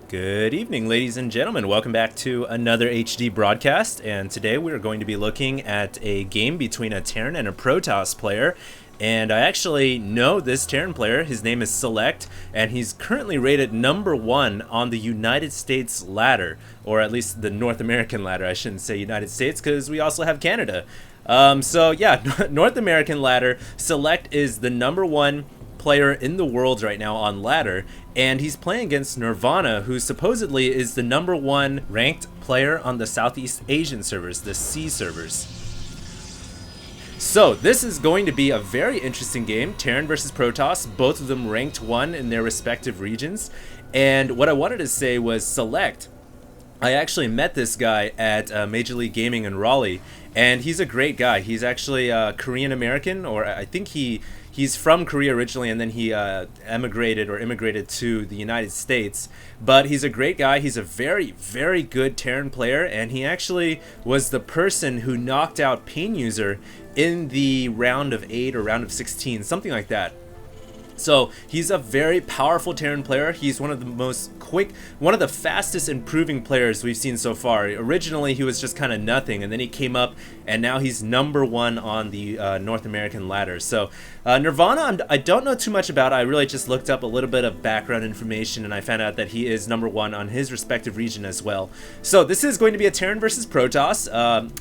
Good evening, ladies and gentlemen. Welcome back to another HD broadcast, and today we're going to be looking at a game between a Terran and a Protoss player. And I actually know this Terran player. His name is Select, and he's currently rated #1 on the United States ladder, or at least the North American ladder. I shouldn't say United States because we also have Canada. So yeah, North American ladder. Select is the #1 player in the world right now on ladder, and he's playing against Nirvana, who supposedly is the #1 ranked player on the Southeast Asian servers, the C servers. So this is going to be a very interesting game. Terran versus Protoss, both of them ranked 1 in their respective regions. And what I wanted to say was Select. I actually met this guy at Major League Gaming in Raleigh, and he's a great guy. He's actually Korean American, or I think he's from Korea originally, and then he immigrated to the United States. But he's a great guy. He's a very, very good Terran player, and he actually was the person who knocked out Pain User in the round of 8 or round of 16, something like that. So he's a very powerful Terran player. He's one of the most quick, one of the fastest improving players we've seen so far. Originally he was just kind of nothing, and then he came up, and now he's #1 on the North American ladder. So Nirvana, I don't know too much about. I really just looked up a little bit of background information, and I found out that he is #1 on his respective region as well. So this is going to be a Terran versus Protoss.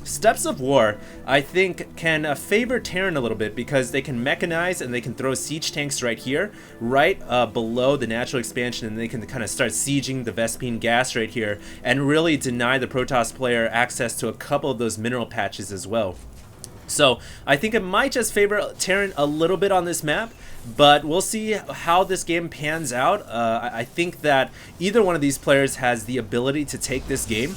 Steps of War, I think, can favor Terran a little bit because they can mechanize and they can throw siege tanks right here, right below the natural expansion, and they can kind of start sieging the Vespene gas right here and really deny the Protoss player access to a couple of those mineral patches as well. So I think it might just favor Terran a little bit on this map, but we'll see how this game pans out. I think that either one of these players has the ability to take this game.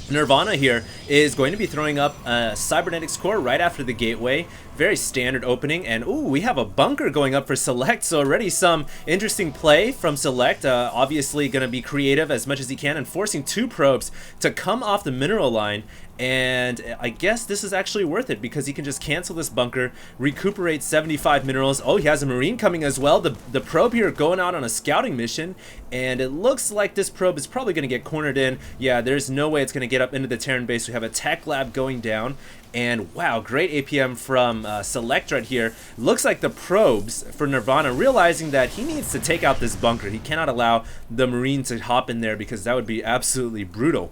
Nirvana here is going to be throwing up a cybernetics core right after the gateway. Very standard opening, and ooh, we have a bunker going up for Select, so already some interesting play from Select. Obviously going to be creative as much as he can and forcing 2 probes to come off the mineral line. And I guess this is actually worth it because he can just cancel this bunker, recuperate 75 minerals. Oh, he has a Marine coming as well. The probe here going out on a scouting mission, and it looks like this probe is probably going to get cornered in. Yeah, there's no way it's going to get up into the Terran base. We have a tech lab going down, and wow, great APM from Select right here. Looks like the probes for Nirvana realizing that he needs to take out this bunker. He cannot allow the Marine to hop in there because that would be absolutely brutal.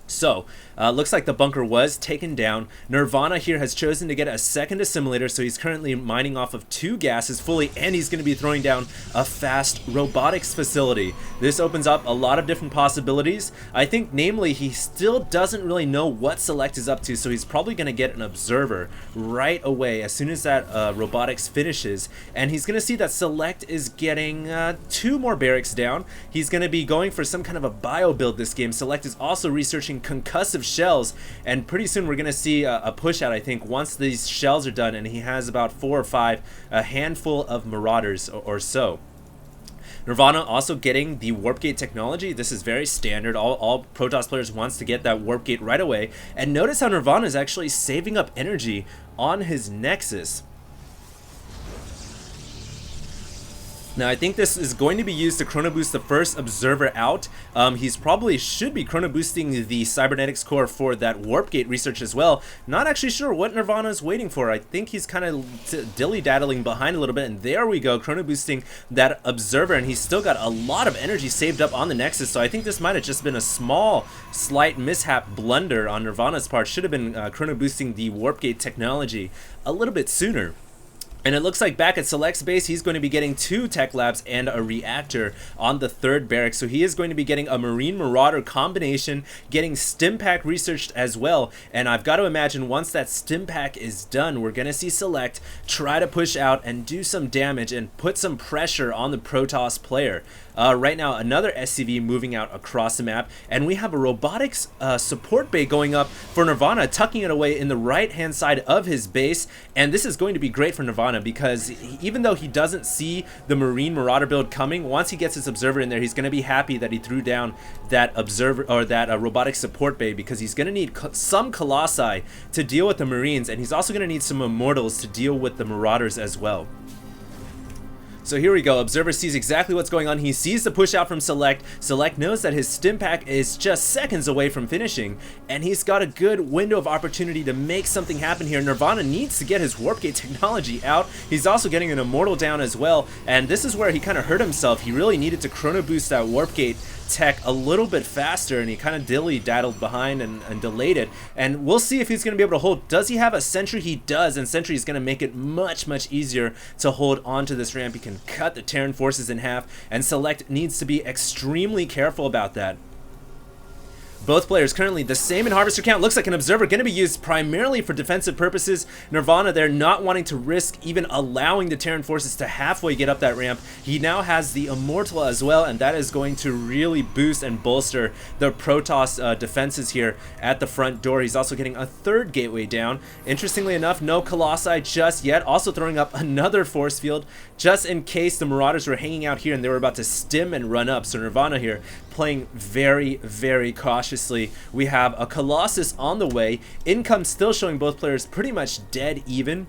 So, looks like the bunker was taken down. Nirvana here has chosen to get a second assimilator, so he's currently mining off of 2 gases fully, and he's going to be throwing down a fast robotics facility. This opens up a lot of different possibilities. I think, namely, he still doesn't really know what Select is up to, so he's probably going to get an observer right away as soon as that robotics finishes, and he's going to see that Select is getting 2 more barracks down. He's going to be going for some kind of a bio build this game. Select is also researching concussive shells, and pretty soon we're going to see a push out, I think, once these shells are done, and he has about 4 or 5, a handful of Marauders or so. Nirvana also getting the warp gate technology. This is very standard. All Protoss players wants to get that warp gate right away, and notice how Nirvana is actually saving up energy on his Nexus. Now I think this is going to be used to chrono boost the first observer out. He's probably should be chrono boosting the cybernetics core for that warp gate research as well. Not actually sure what Nirvana is waiting for. I think he's kind of dilly-daddling behind a little bit, and there we go, chrono boosting that observer, and he's still got a lot of energy saved up on the Nexus. So I think this might have just been a small, slight mishap blunder on Nirvana's part. Should have been chrono boosting the warp gate technology a little bit sooner. And it looks like back at Select's base, he's going to be getting 2 tech labs and a reactor on the 3rd barrack. So he is going to be getting a Marine Marauder combination, getting stim pack researched as well. And I've got to imagine once that stim pack is done, we're going to see Select try to push out and do some damage and put some pressure on the Protoss player. Right now, another SCV moving out across the map, and we have a robotics support bay going up for Nirvana, tucking it away in the right-hand side of his base. And this is going to be great for Nirvana because even though he doesn't see the Marine Marauder build coming, once he gets his observer in there, he's going to be happy that he threw down that observer or that robotics support bay, because he's going to need some Colossi to deal with the Marines, and he's also going to need some Immortals to deal with the Marauders as well. So here we go. Observer sees exactly what's going on. He sees the push out from Select. Select knows that his stim pack is just seconds away from finishing, and he's got a good window of opportunity to make something happen here. Nirvana needs to get his Warp Gate technology out. He's also getting an Immortal down as well, and this is where he kind of hurt himself. He really needed to Chrono Boost that Warp Gate tech a little bit faster, and he kind of dilly-daddled behind and delayed it. And we'll see if he's going to be able to hold. Does he have a Sentry? He does, and Sentry is going to make it much easier to hold onto this ramp. He can cut the Terran forces in half, and Select needs to be extremely careful about that. Both players currently the same in Harvester count. Looks like an Observer going to be used primarily for defensive purposes. Nirvana there not wanting to risk even allowing the Terran forces to halfway get up that ramp. He now has the Immortal as well, and that is going to really boost and bolster the Protoss defenses here at the front door. He's also getting a third gateway down. Interestingly enough, no Colossi just yet. Also throwing up another force field just in case the Marauders were hanging out here and they were about to stim and run up. So Nirvana here playing very cautiously. We have a Colossus on the way. Income still showing both players pretty much dead even.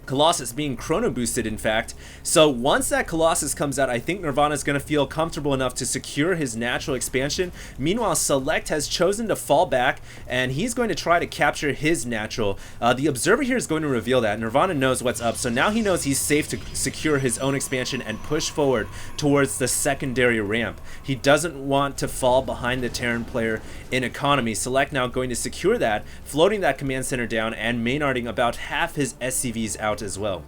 Colossus being chrono boosted, in fact. So once that Colossus comes out, I think Nirvana is going to feel comfortable enough to secure his natural expansion. Meanwhile, Select has chosen to fall back, and he's going to try to capture his natural. The Observer here is going to reveal that. Nirvana knows what's up, so now he knows he's safe to secure his own expansion and push forward towards the secondary ramp. He doesn't want to fall behind the Terran player in economy. Select now going to secure that, floating that command center down and mainarding about half his SCVs out as well.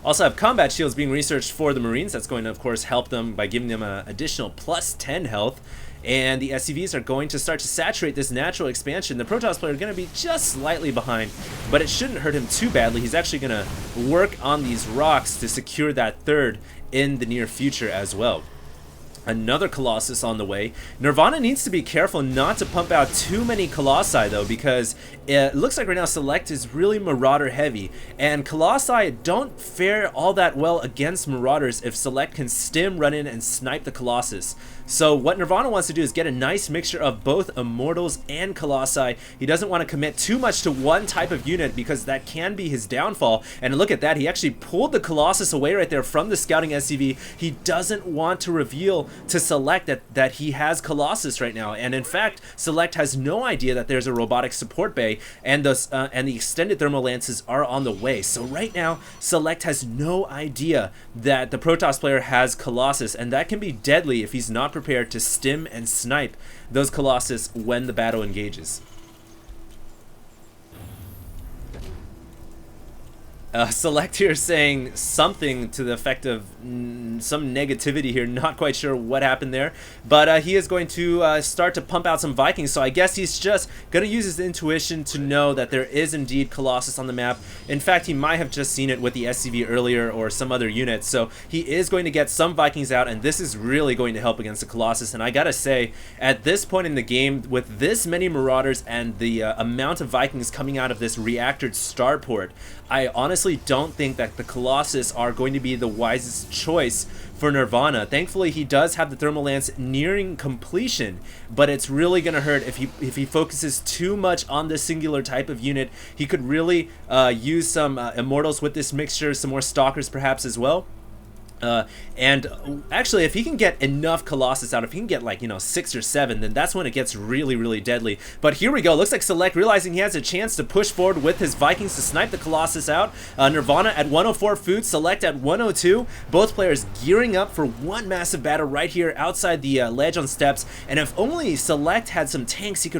Also have combat shields being researched for the Marines. That's going to, of course, help them by giving them an additional plus 10 health. And the SCVs are going to start to saturate this natural expansion. The Protoss player are going to be just slightly behind, but it shouldn't hurt him too badly. He's actually going to work on these rocks to secure that third in the near future as well. Another Colossus on the way. Nirvana needs to be careful not to pump out too many Colossi though, because it looks like right now Select is really Marauder heavy, and Colossi don't fare all that well against Marauders if Select can stim, run in, and snipe the Colossus. So what Nirvana wants to do is get a nice mixture of both Immortals and Colossi. He doesn't want to commit too much to one type of unit because that can be his downfall. And look at that, he actually pulled the Colossus away right there from the scouting SCV. He doesn't want to reveal to Select that he has Colossus right now. And in fact, Select has no idea that there's a robotic support bay, and the extended thermal lances are on the way. So right now, Select has no idea that the Protoss player has Colossus, and that can be deadly if he's not prepared to stim and snipe those Colossus when the battle engages. Select here saying something to the effect of some negativity here, not quite sure what happened there, but he is going to start to pump out some Vikings, so I guess he's just going to use his intuition to know that there is indeed Colossus on the map. In fact, he might have just seen it with the SCV earlier or some other unit, so he is going to get some Vikings out, and this is really going to help against the Colossus. And I gotta say, at this point in the game, with this many Marauders and the amount of Vikings coming out of this reactored starport, I honestly don't think that the Colossus are going to be the wisest choice for Nirvana. Thankfully, he does have the Thermal Lance nearing completion, but it's really going to hurt if he focuses too much on this singular type of unit. He could really use some Immortals with this mixture, some more Stalkers perhaps as well. And actually, if he can get enough Colossus out, if he can get like, 6 or 7, then that's when it gets really deadly. But here we go. Looks like Select realizing he has a chance to push forward with his Vikings to snipe the Colossus out. Nirvana at 104 food, Select at 102. Both players gearing up for one massive battle right here outside the ledge on steps. And if only Select had some tanks, he could